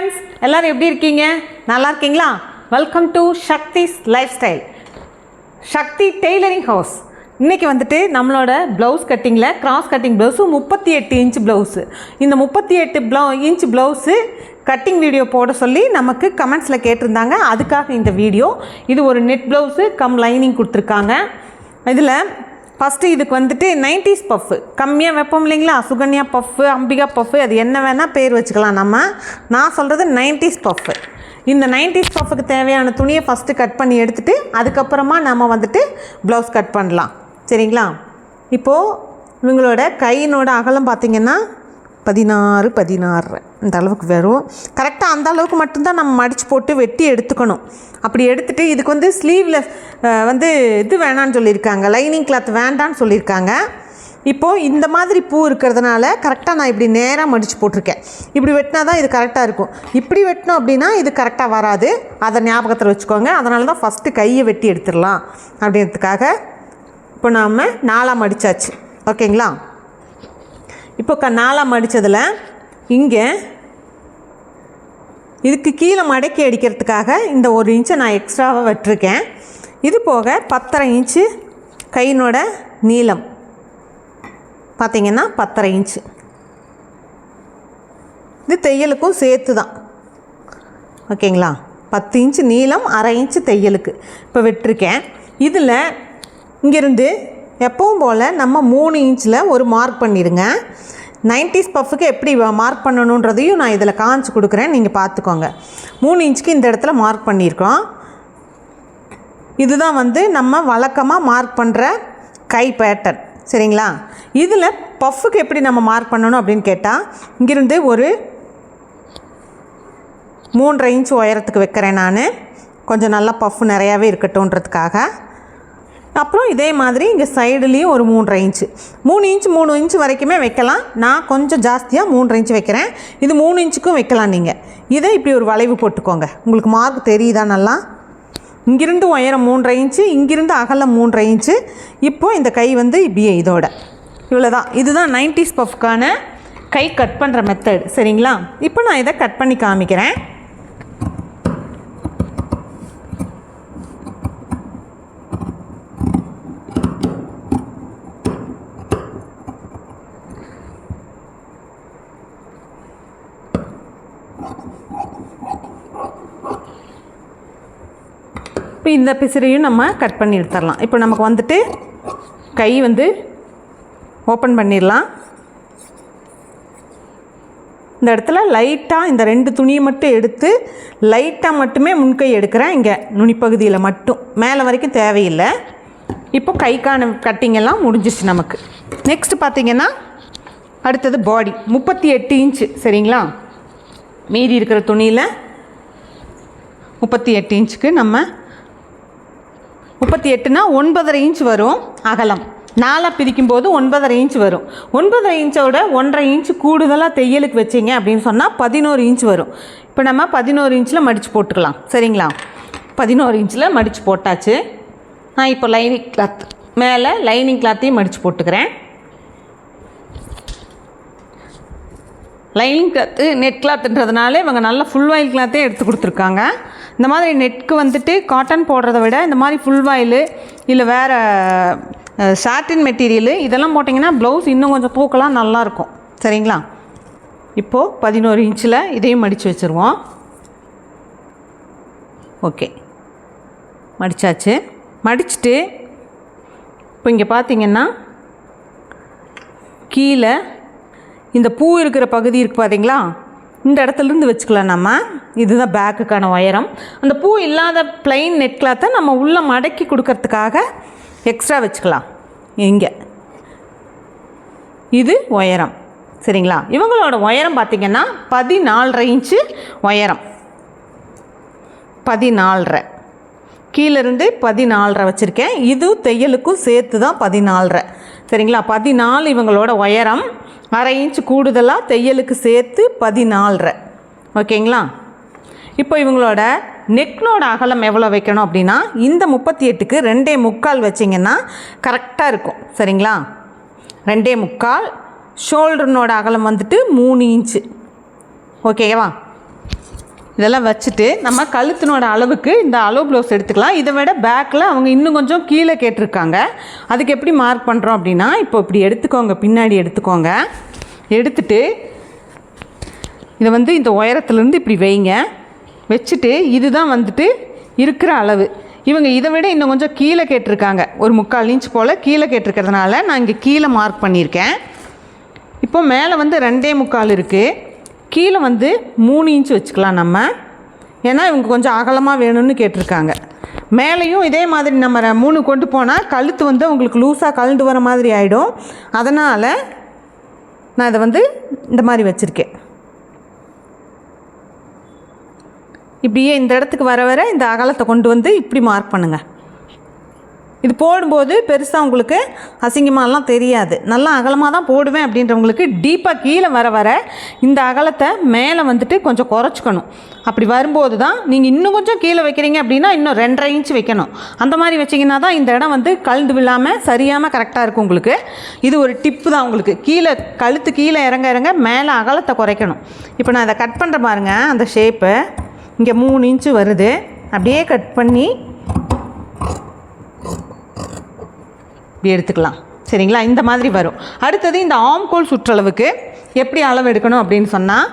friends, எல்லாரும் எப்படி இருக்கீங்க? நல்லா இருக்கீங்களா? Welcome to Shakti's life style, Shakti tailoring house. இன்றைக்கி வந்துட்டு நம்மளோட ப்ளவுஸ் கட்டிங்கில் cross cutting blouse 38 inch blouse. இந்த 38 இன்ச் ப்ளவுஸு கட்டிங் வீடியோ போட சொல்லி நமக்கு கமெண்ட்ஸில் கேட்டிருந்தாங்க. அதுக்காக இந்த வீடியோ. இது ஒரு நெட் ப்ளவுஸு கம் லைனிங் கொடுத்துருக்காங்க. இதில் ஃபஸ்ட்டு இதுக்கு வந்துட்டு 90s பஃப்பு கம்மியாக வைப்போம் இல்லைங்களா, சுகன்யா பஃப்பு, அம்பிகா பஃப்பு, அது என்ன வேணால் பேர் வச்சுக்கலாம். நான் சொல்கிறது 90s பஃப்பு. இந்த 90s பஃப்புக்கு தேவையான துணியை ஃபஸ்ட்டு கட் பண்ணி எடுத்துகிட்டு அதுக்கப்புறமா நம்ம வந்துட்டு ப்ளவுஸ் கட் பண்ணலாம். சரிங்களா? இப்போது இவங்களோட கையினோட அகலம் பார்த்திங்கன்னா 16 இந்த அளவுக்கு வரும். கரெக்டாக அந்த அளவுக்கு மட்டும்தான் நம்ம மடித்து போட்டு வெட்டி எடுத்துக்கணும். அப்படி எடுத்துகிட்டு இதுக்கு வந்து ஸ்லீவில் இது வேணான்னு சொல்லியிருக்காங்க, லைனிங் கிளாத் வேண்டான்னு சொல்லியிருக்காங்க. இப்போது இந்த மாதிரி பூ இருக்கிறதுனால கரெக்டாக நான் இப்படி நேராக மடித்து போட்டிருக்கேன். இப்படி வெட்டினா தான் இது கரெக்டாக இருக்கும். இப்படி வெட்டினோம் அப்படின்னா இது கரெக்டாக வராது. அதை ஞாபகத்தில் வச்சுக்கோங்க. அதனால தான் ஃபஸ்ட்டு கையை வெட்டி எடுத்துடலாம் அப்படின்றதுக்காக இப்போ நாம் 4 மடித்தாச்சு. ஓகேங்களா? இப்போ 4 மடித்ததில் இங்கே இதுக்கு கீழே மடக்கி அடிக்கிறதுக்காக இந்த 1 இன்ச்சை நான் எக்ஸ்ட்ராவாக வெட்டிருக்கேன். இது போக 10.5 இன்ச்சு கையினோட நீளம் பார்த்திங்கன்னா 10.5 இன்ச்சு. இது தையலுக்கும் சேர்த்து தான். ஓகேங்களா? 10 இன்ச்சு நீளம், 1/2 இன்ச்சு தையலுக்கு இப்போ வெட்டிருக்கேன். இதில் இங்கேருந்து எப்பவும் போல் நம்ம 3 இன்ச்சில் ஒரு மார்க் பண்ணிடுங்க. 90s பஃப்புக்கு எப்படி மார்க் பண்ணணுன்றதையும் நான் இதில் காமிச்சு கொடுக்குறேன், நீங்கள் பார்த்துக்கோங்க. 3 இன்ச்சுக்கு இந்த இடத்துல மார்க் பண்ணியிருக்கோம். இதுதான் நம்ம வழக்கமாக மார்க் பண்ணுற கை பேட்டர்ன். சரிங்களா? இதில் பஃப்புக்கு எப்படி நம்ம மார்க் பண்ணணும் அப்படின்னு கேட்டால், இங்கிருந்து ஒரு 3.5 இன்ச் உயரத்துக்கு வைக்கிறேன் நான், கொஞ்சம் நல்லா பஃப்பு நிறையாவே இருக்கட்டும்ன்றதுக்காக. அப்புறம் இதே மாதிரி இங்கே சைடுலேயும் ஒரு 3 இன்ச் வரைக்குமே வைக்கலாம். நான் கொஞ்சம் ஜாஸ்தியாக 3 இன்ச் வைக்கிறேன். இது 3 இன்ச்சுக்கும் வைக்கலாம். நீங்கள் இதை இப்படி ஒரு வளைவு போட்டுக்கோங்க. உங்களுக்கு மார்க் தெரியுதா? நல்லா இங்கிருந்து உயரம் 3.5 இன்ச்சு, இங்கிருந்து அகலம் 3.5 இன்ச்சு. இப்போது இந்த கை இப்படியே இதோட இவ்வளோதான். இதுதான் 90s பஃப்க்கான கை கட் பண்ணுற மெத்தட். சரிங்களா? இப்போ நான் இதை கட் பண்ணி காமிக்கிறேன். இப்போ இந்த பிசிறையும் நம்ம கட் பண்ணி எடுத்துடலாம். இப்போ நமக்கு கை ஓப்பன் பண்ணிடலாம். இந்த இடத்துல லைட்டாக இந்த 2 துணியை மட்டும் எடுத்து லைட்டாக மட்டுமே முன்கை எடுக்கிறேன். இங்கே நுனிப்பகுதியில் மட்டும், மேலே வரைக்கும் தேவையில்லை. இப்போ கைக்கான கட்டிங்கெல்லாம் முடிஞ்சிச்சு நமக்கு. நெக்ஸ்ட் பார்த்திங்கன்னா அடுத்தது பாடி 38 இன்ச்சு. சரிங்களா? மீதி இருக்கிற துணியில் 38 இன்ச்சுக்கு நம்ம 38னா 9.5 இன்ச் வரும் அகலம். 4 பிரிக்கும்போது 9.5 இன்ச் வரும். 9.5 இன்ச்சோட 1.5 இன்ச்சு கூடுதலாக தையலுக்கு வச்சிங்க அப்படின்னு சொன்னால் 11 இன்ச் வரும். இப்போ நம்ம 11 இன்ச்சில் மடித்து போட்டுக்கலாம். சரிங்களா? 11 இன்ச்சில் மடித்து போட்டாச்சு. நான் இப்போ லைனிங் கிளாத் மேலே லைனிங் கிளாத்தையும் மடித்து போட்டுக்கிறேன். லைனிங் கிளாத்து நெட் கிளாத்துன்றதுனால இவங்க நல்லா ஃபுல் வாயில் கிளாத்தே எடுத்து கொடுத்துருக்காங்க. இந்த மாதிரி நெட்க்கு காட்டன் போடுறத விட இந்த மாதிரி ஃபுல் வாயில் இல்லை வேறு சாட்டின் மெட்டீரியலு இதெல்லாம் போட்டிங்கன்னா ப்ளவுஸ் இன்னும் கொஞ்சம் பூக்கெல்லாம் நல்லாயிருக்கும். சரிங்களா? இப்போது 11 இன்ச்சில் இதையும் மடித்து வச்சுருவோம். ஓகே, மடித்தாச்சு. மடிச்சுட்டு இப்போ இங்கே பார்த்திங்கன்னா கீழே இந்த பூ இருக்கிற பகுதி இருக்குது பார்த்தீங்களா, இந்த இடத்துலேருந்து வச்சுக்கலாம் நம்ம. இதுதான் பேக்குக்கான உயரம். அந்த பூ இல்லாத பிளைன் நெட் கிளாத்தை நம்ம உள்ளே மடக்கி கொடுக்கறதுக்காக எக்ஸ்ட்ரா வச்சுக்கலாம். இங்கே இது உயரம். சரிங்களா? இவங்களோட உயரம் பார்த்திங்கன்னா 14.5 இன்ச்சு உயரம். 14.5 கீழேருந்து 14.5 வச்சுருக்கேன். இது தையலுக்கும் சேர்த்து தான் 14.5. சரிங்களா? 14 இவங்களோட உயரம். 1/2 இன்ச்சு கூடுதலாக தையலுக்கு சேர்த்து 14.5. ஓகேங்களா? இப்போ இவங்களோட நெக்னோட அகலம் எவ்வளோ வைக்கணும் அப்படின்னா, இந்த 38க்கு 2.25 வச்சிங்கன்னா கரெக்டாக இருக்கும். சரிங்களா? 2.25. ஷோல்டர்னோட அகலம் 3 இன்ச்சு. ஓகேவா? இதெல்லாம் வச்சுட்டு நம்ம கழுத்தினோட அளவுக்கு இந்த அளவு ப்ளவுஸ் எடுத்துக்கலாம். இதை விட பேக்கில் அவங்க இன்னும் கொஞ்சம் கீழே கேட்டிருக்காங்க. அதுக்கு எப்படி மார்க் பண்ணுறோம் அப்படின்னா, இப்போ இப்படி எடுத்துக்கோங்க, பின்னாடி எடுத்துக்கோங்க. எடுத்துட்டு இதை வந்து இந்த உயரத்துலேருந்து இப்படி வைங்க. வச்சுட்டு இதுதான் வந்துட்டு இருக்கிற அளவு. இவங்க இதை விட இன்னும் கொஞ்சம் கீழே கேட்டிருக்காங்க, ஒரு 3/4 இன்ச் போல் கீழே கேட்டிருக்கிறதுனால நான் இங்கே கீழே மார்க் பண்ணியிருக்கேன். இப்போ மேலே வந்து 2.25 இருக்குது, கீழே வந்து 3 இன்ச் வச்சுக்கலாம் நம்ம. ஏன்னா இவங்க கொஞ்சம் அகலமாக வேணும்னு கேட்டிருக்காங்க. மேலேயும் இதே மாதிரி நம்ம 3 கொண்டு போனால் கழுத்து வந்து உங்களுக்கு லூஸாக கழண்டு வர மாதிரி ஆகிடும். அதனால் நான் இதை வந்து இந்த மாதிரி வச்சுருக்கேன். இப்படியே இந்த இடத்துக்கு வர வர இந்த அகலத்தை கொண்டு வந்து இப்படி மார்க் பண்ணுங்கள். இது போடும்போது பெருசாக உங்களுக்கு அசிங்கமாலாம் தெரியாது. நல்லா அகலமாக தான் போடுவேன் அப்படின்றவங்களுக்கு டீப்பாக கீழே வர வர இந்த அகலத்தை மேலே வந்துட்டு கொஞ்சம் குறைச்சிக்கணும். அப்படி வரும்போது தான் நீங்கள் இன்னும் கொஞ்சம் கீழே வைக்கிறீங்க அப்படின்னா இன்னும் 2.5 இன்ச் வைக்கணும். அந்த மாதிரி வச்சிங்கன்னா தான் இந்த இடம் வந்து கழண்டு விழாமல் சரியாமல் கரெக்டாக இருக்கும் உங்களுக்கு. இது ஒரு டிப்பு தான் உங்களுக்கு. கீழே கழுத்து கீழே இறங்க இறங்க மேலே அகலத்தை குறைக்கணும். இப்போ நான் அதை கட் பண்ணுற பாருங்கள், அந்த ஷேப்பு இங்கே 3 இன்ச்சு வருது. அப்படியே கட் பண்ணி இப்படி எடுத்துக்கலாம். சரிங்களா? இந்த மாதிரி வரும். அடுத்தது இந்த ஆம்கோல் சுற்றளவுக்கு எப்படி அளவு எடுக்கணும் அப்படின்னு சொன்னால்,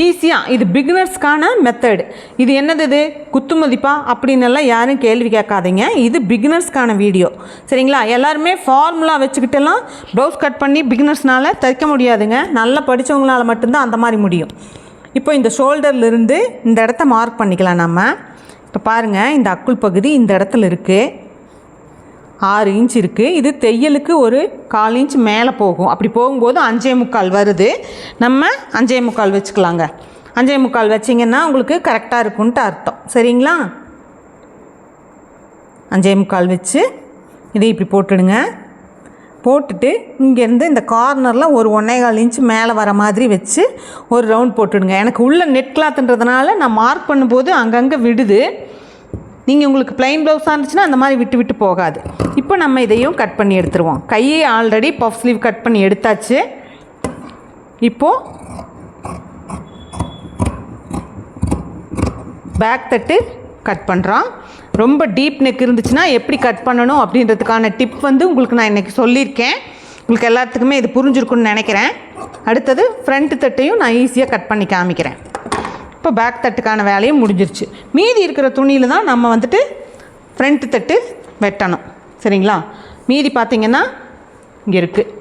ஈஸியாக இது பிகினர்ஸ்க்கான மெத்தடு. இது என்னது, இது குத்து மதிப்பா அப்படின்னெல்லாம் யாரும் கேள்வி கேட்காதீங்க. இது பிகினர்ஸ்க்கான வீடியோ. சரிங்களா? எல்லாருமே ஃபார்முலா வச்சுக்கிட்டெல்லாம் ப்ளவுஸ் கட் பண்ணி பிகினர்ஸ்னால் தைக்க முடியாதுங்க. நல்லா படித்தவங்களால் மட்டும்தான் அந்த மாதிரி முடியும். இப்போ இந்த ஷோல்டர்லேருந்து இந்த இடத்த மார்க் பண்ணிக்கலாம் நம்ம. இப்போ பாருங்கள், இந்த அக்குள் பகுதி இந்த இடத்துல இருக்குது, 6 இன்ச் இருக்குது. இது தையலுக்கு ஒரு 1/4 இன்ச் மேலே போகும். அப்படி போகும்போது 5.25 வருது. நம்ம 5.25 வச்சுக்கலாங்க. 5.25 வச்சிங்கன்னா உங்களுக்கு கரெக்டாக இருக்குன்ட்டு அர்த்தம். சரிங்களா? 5.25 வச்சு இதை இப்படி போட்டுடுங்க. போட்டுட்டு இங்கேருந்து இந்த கார்னரில் ஒரு 1.25 இன்ச் மேலே வர மாதிரி வச்சு ஒரு ரவுண்ட் போட்டுடுங்க. எனக்கு உள்ள நெட் கிளாத்துன்றதுனால நான் மார்க் பண்ணும்போது அங்கங்கே விடுது. நீங்கள் உங்களுக்கு ப்ளைன் ப்ளவுஸாக இருந்துச்சுன்னா அந்த மாதிரி விட்டு விட்டு போகாது. இப்போ நம்ம இதையும் கட் பண்ணி எடுத்துருவோம். கையை ஆல்ரெடி பஃப் ஸ்லீவ் கட் பண்ணி எடுத்தாச்சு. இப்போது பேக் தட்டு கட் பண்ணுறோம். ரொம்ப டீப் நெக் இருந்துச்சுன்னா எப்படி கட் பண்ணணும் அப்படின்றதுக்கான டிப் வந்து உங்களுக்கு நான் இன்றைக்கி சொல்லியிருக்கேன். உங்களுக்கு எல்லாத்துக்குமே இது புரிஞ்சிருக்குன்னு நினைக்கிறேன். அடுத்தது ஃப்ரண்ட் தட்டையும் நான் ஈஸியாக கட் பண்ணி காமிக்கிறேன். இப்போ பேக் தட்டுக்கான வேலையும் முடிஞ்சிருச்சு. மீதி இருக்கிற துணியில் தான் நம்ம வந்துட்டு ஃப்ரண்ட் தட்டு வெட்டணும். சரிங்களா? மீதி பார்த்திங்கன்னா இங்கே இருக்குது,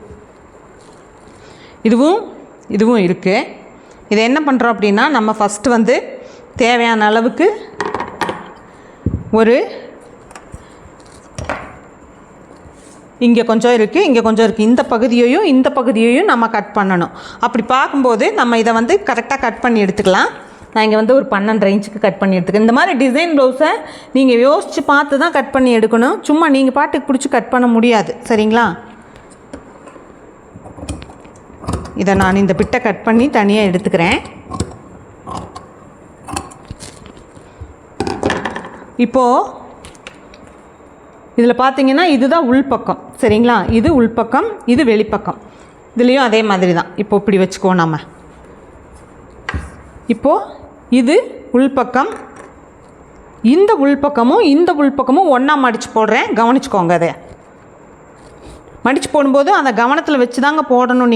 இதுவும் இருக்குது. இதை என்ன பண்ணுறோம் அப்படின்னா, நம்ம ஃபஸ்ட்டு வந்து தேவையான அளவுக்கு ஒரு இங்கே கொஞ்சம் இருக்குது, இங்கே கொஞ்சம் இருக்குது, இந்த பகுதியையும் நம்ம கட் பண்ணணும். அப்படி பார்க்கும்போது நம்ம இதை வந்து கரெக்டாக கட் பண்ணி எடுத்துக்கலாம். நான் இங்கே வந்து ஒரு 12.5 இன்ச்சுக்கு கட் பண்ணி எடுத்துக்கேன். இந்த மாதிரி டிசைன் ப்ளவுஸை நீங்கள் யோசித்து பார்த்து தான் கட் பண்ணி எடுக்கணும். சும்மா நீங்கள் பாட்டுக்கு பிடிச்சி கட் பண்ண முடியாது. சரிங்களா? இதை நான் இந்த பிட்டை கட் பண்ணி தனியாக எடுத்துக்கிறேன். இப்போது இதில் பார்த்தீங்கன்னா இதுதான் உள்பக்கம். சரிங்களா? இது உள்பக்கம், இது வெளிப்பக்கம். இதுலேயும் அதே மாதிரி தான். இப்போ இப்படி வச்சுக்குவோம் நம்ம. இப்போது இது உள்பக்கம், இந்த உள்பக்கமும் ஒன்றா மடித்து போடுறேன். கவனிச்சுக்கோங்க. அதை மடித்து போடும்போது அந்த கவனத்தில் வச்சு தாங்க போடணும்.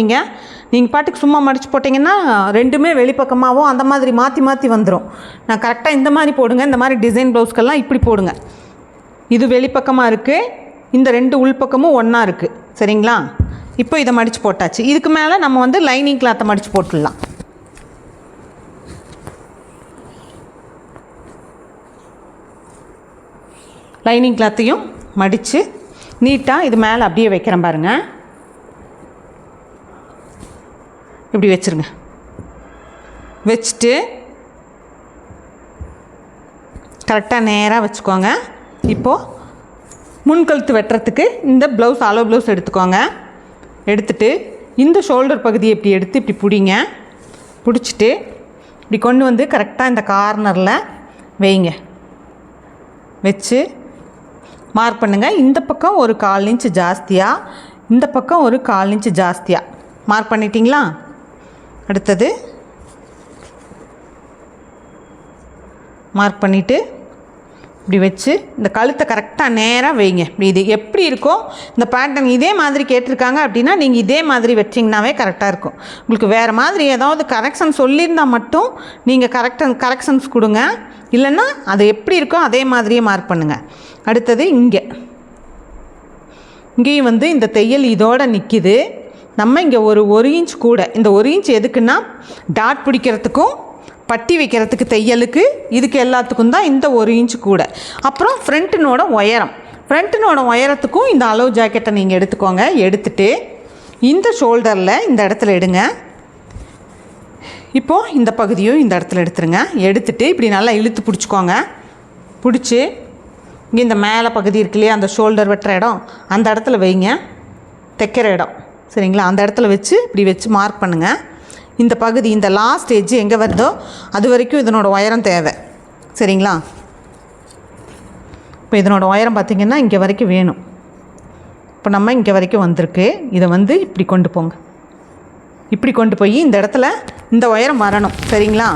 நீங்கள் பாட்டுக்கு சும்மா மடித்து போட்டிங்கன்னா ரெண்டுமே வெளிப்பக்கமாகவும் அந்த மாதிரி மாற்றி வந்துடும். நான் கரெக்டாக இந்த மாதிரி போடுங்க. இந்த மாதிரி டிசைன் ப்ளவுஸ்க்கெல்லாம் இப்படி போடுங்க. இது வெளிப்பக்கமாக இருக்குது, இந்த 2 உள்பக்கமும் ஒன்றா இருக்குது. சரிங்களா? இப்போ இதை மடித்து போட்டாச்சு. இதுக்கு மேலே நம்ம வந்து லைனிங் கிளாத்தை மடித்து போட்டுடலாம். லைனிங் கிளாத்தையும் மடித்து நீட்டாக இது மேலே அப்படியே வைக்கிறேன் பாருங்கள். இப்படி வச்சுருங்க. வச்சுட்டு கரெக்டாக நேராக வச்சுக்கோங்க. இப்போது முன்கழுத்து வெட்டுறதுக்கு இந்த ப்ளவுஸ் அளவு ப்ளவுஸ் எடுத்துக்கோங்க. எடுத்துட்டு இந்த ஷோல்டர் பகுதியை இப்படி எடுத்து இப்படி பிடிங்க. பிடிச்சிட்டு இப்படி கொண்டு வந்து கரெக்டாக இந்த கார்னரில் வைங்க. வச்சு மார்க் பண்ணுங்கள். இந்த பக்கம் ஒரு 1/4 இன்ச்சு ஜாஸ்தியாக, இந்த பக்கம் ஒரு 1/4 இன்ச்சு ஜாஸ்தியாக மார்க் பண்ணிட்டீங்களா? அடுத்தது மார்க் பண்ணிவிட்டு இப்படி வச்சு இந்த கழுத்தை கரெக்டாக நேராக வைங்க. இப்படி இது எப்படி இருக்கோ இந்த பேட்டர்ன் இதே மாதிரி கேட்டிருக்காங்க அப்படின்னா நீங்கள் இதே மாதிரி வச்சிங்கனாவே கரெக்டாக இருக்கும். உங்களுக்கு வேறு மாதிரி ஏதாவது கரெக்ஷன் சொல்லியிருந்தால் மட்டும் நீங்கள் கரெக்ஷன்ஸ் கொடுங்க, இல்லைன்னா அது எப்படி இருக்கோ அதே மாதிரியே மார்க் பண்ணுங்கள். அடுத்தது இங்கேயும் வந்து இந்த தையல் இதோடு நிற்கிது. நம்ம இங்கே ஒரு இன்ச் கூட, இந்த 1 இன்ச் எதுக்குன்னா டாட் பிடிக்கிறதுக்கும் பட்டி வைக்கிறதுக்கு தையலுக்கு இதுக்கு எல்லாத்துக்கும் தான் இந்த 1 இன்ச் கூட. அப்புறம் ஃப்ரண்ட்டினோட உயரத்துக்கும் இந்த அளவு ஜாக்கெட்டை நீங்கள் எடுத்துக்கோங்க. எடுத்துகிட்டு இந்த ஷோல்டரில் இந்த இடத்துல எடுங்க. இப்போது இந்த பகுதியும் இந்த இடத்துல எடுத்துருங்க. எடுத்துகிட்டு இப்படி நல்லா இழுத்து பிடிச்சிக்கோங்க. பிடிச்சி இங்கே இந்த மேலே பகுதி இருக்கு இல்லையா, அந்த ஷோல்டர் வெட்டுற இடம், அந்த இடத்துல வைங்க. தைக்கிற இடம் சரிங்களா, அந்த இடத்துல வச்சு இப்படி வச்சு மார்க் பண்ணுங்கள். இந்த பகுதி இந்த லாஸ்ட் எட்ஜ் எங்கே வருதோ அது வரைக்கும் இதனோட உயரம் தேவை சரிங்களா. இப்போ இதனோட உயரம் பார்த்திங்கன்னா இங்கே வரைக்கும் வேணும். இப்போ நம்ம இங்கே வரைக்கும் வந்திருக்கு. இதை வந்து இப்படி கொண்டு போங்க. இப்படி கொண்டு போய் இந்த இடத்துல இந்த உயரம் வரணும் சரிங்களா.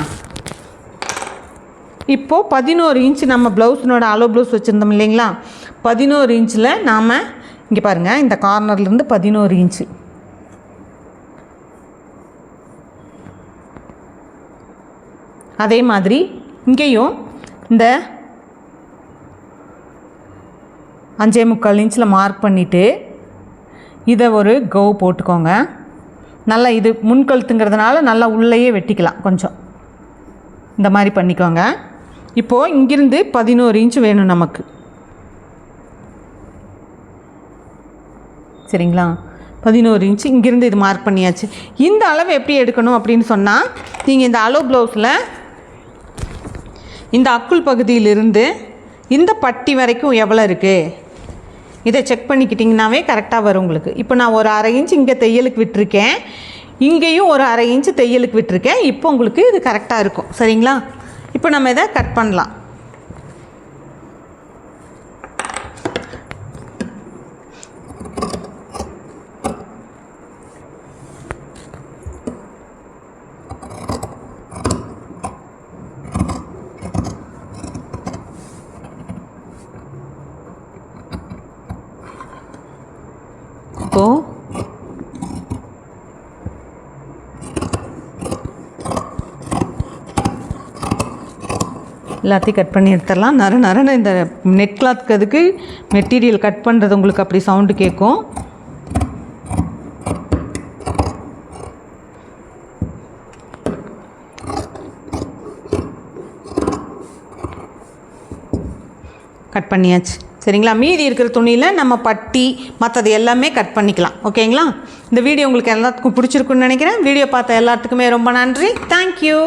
இப்போது 11 இன்ச் நம்ம ப்ளவுஸினோட அளவு ப்ளவுஸ் வச்சுருந்தோம் இல்லைங்களா, 11 இன்ச்சில் நாம் இங்கே பாருங்கள் இந்த கார்னர்லேருந்து 11 இன்ச்சு அதே மாதிரி இங்கேயும் இந்த 5.25 இன்ச்சில் மார்க் பண்ணிவிட்டு இதை ஒரு கவு போட்டுக்கோங்க. நல்லா இது முன்கழுத்துங்கிறதுனால நல்லா உள்ளேயே வெட்டிக்கலாம், கொஞ்சம் இந்த மாதிரி பண்ணிக்கோங்க. இப்போது இங்கிருந்து 11 இன்ச் வேணும் நமக்கு சரிங்களா. 11 இன்ச்சு இங்கிருந்து இது மார்க் பண்ணியாச்சு. இந்த அளவு எப்படி எடுக்கணும் அப்படின்னு சொன்னால், நீங்கள் இந்த அளவு ப்ளவுஸில் இந்த அக்குள் பகுதியிலிருந்து இந்த பட்டி வரைக்கும் எவ்வளோ இருக்குது இதை செக் பண்ணிக்கிட்டிங்கனாவே கரெக்டாக வரும் உங்களுக்கு. இப்போ நான் ஒரு 1/2 இன்ச் இங்கே தையலுக்கு விட்டுருக்கேன், இங்கேயும் ஒரு 1/2 இன்ச்சு தையலுக்கு விட்டுருக்கேன். இப்போ உங்களுக்கு இது கரெக்டாக இருக்கும் சரிங்களா. இப்போ நம்ம இதை கட் பண்ணலாம். இப்போது எல்லாத்தையும் கட் பண்ணி எடுத்துடலாம். நரன்னு இந்த நெட் கிளாத்துக்கு அதுக்கு மெட்டீரியல் கட் பண்ணுறது உங்களுக்கு அப்படி சவுண்டு கேட்கும். கட் பண்ணியாச்சு சரிங்களா. மீதி இருக்கிற துணியில் நம்ம பட்டி மற்றது எல்லாமே கட் பண்ணிக்கலாம் ஓகேங்களா. இந்த வீடியோ உங்களுக்கு எல்லாத்துக்கும் பிடிச்சிருக்குன்னு நினைக்கிறேன். வீடியோ பார்த்த எல்லாத்துக்குமே ரொம்ப நன்றி. தேங்க்யூ.